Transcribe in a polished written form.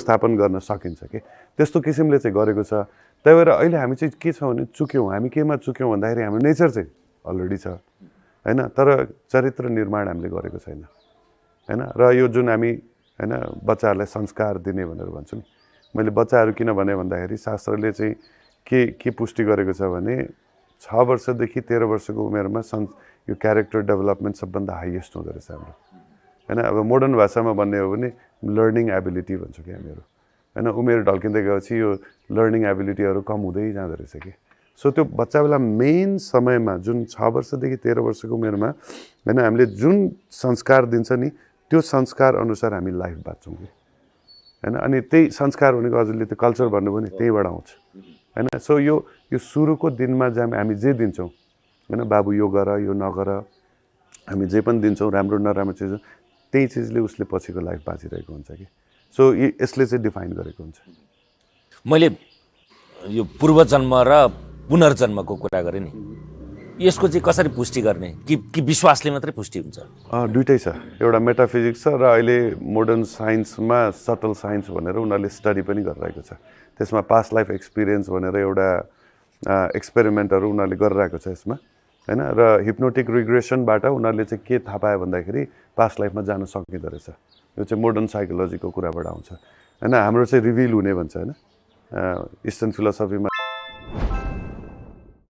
स्थापन गर्न सकिन्छ कि त्यस्तो किसिमले चाहिँ गरेको छ। त्यही भएर अहिले हामी चाहिँ के छ भने चुक्यौँ, हामी केमा चुक्यौँ भन्दाखेरि हाम्रो नेचर चाहिँ अलरेडी छ होइन, तर चरित्र निर्माण हामीले गरेको छैन होइन। र यो जुन हामी होइन बच्चाहरूलाई संस्कार दिने भनेर भन्छु नि, मैले बच्चाहरू किन भने भन्दाखेरि शास्त्रले चाहिँ के पुष्टि गरेको छ भने 6 वर्षदेखि 13 वर्षको उमेरमा यो क्यारेक्टर डेभलपमेन्ट सबभन्दा हाइएस्ट हुँदो रहेछ हाम्रो होइन। अब मोडर्न भाषामा भन्ने हो भने लर्निङ एबिलिटी भन्छौँ कि हामीहरू होइन। उमेर ढल्किँदै गएपछि यो लर्निङ एबिलिटीहरू कम हुँदै जाँदो रहेछ कि। सो त्यो बच्चा बेला मेन समयमा जुन 6 वर्षदेखि 13 वर्षको उमेरमा होइन हामीले जुन संस्कार दिन्छ नि त्यो संस्कार अनुसार हामी लाइफ बाँच्छौँ कि होइन। अनि त्यही संस्कार भनेको हजुरले त्यो कल्चर भन्नुभयो नि त्यहीँबाट आउँछ होइन। सो यो सुरुको दिनमा चाहिँ हामी जे दिन्छौँ होइन, बाबु यो गर यो नगर, हामी जे पनि दिन्छौँ राम्रो नराम्रो चिज त्यही चिजले उसले पछिको लाइफ बाँचिरहेको हुन्छ कि। सो यसले चाहिँ डिफाइन गरेको हुन्छ। मैले यो पूर्वजन्म र पुनर्जन्मको कुरा गरेँ नि, यसको चाहिँ कसरी पुष्टि गर्ने कि विश्वासले मात्रै पुष्टि हुन्छ? दुइटै छ, एउटा मेटाफिजिक्स छ र अहिले मोडर्न साइन्समा सटल साइन्स भनेर उनीहरूले स्टडी पनि गरिरहेको छ। त्यसमा पास्ट लाइफ एक्सपिरियन्स भनेर एउटा एक्सपेरिमेन्टहरू उनीहरूले गरिरहेको छ यसमा होइन। र हिप्नोटिक रिग्रेसनबाट उनीहरूले चाहिँ के थाहा पायो भन्दाखेरि पास्ट लाइफमा जान सकिँदो रहेछ। यो चाहिँ मोडर्न साइकोलोजीको कुराबाट आउँछ होइन। हाम्रो चाहिँ रिभिल हुने भन्छ होइन, इस्टर्न फिलोसफीमा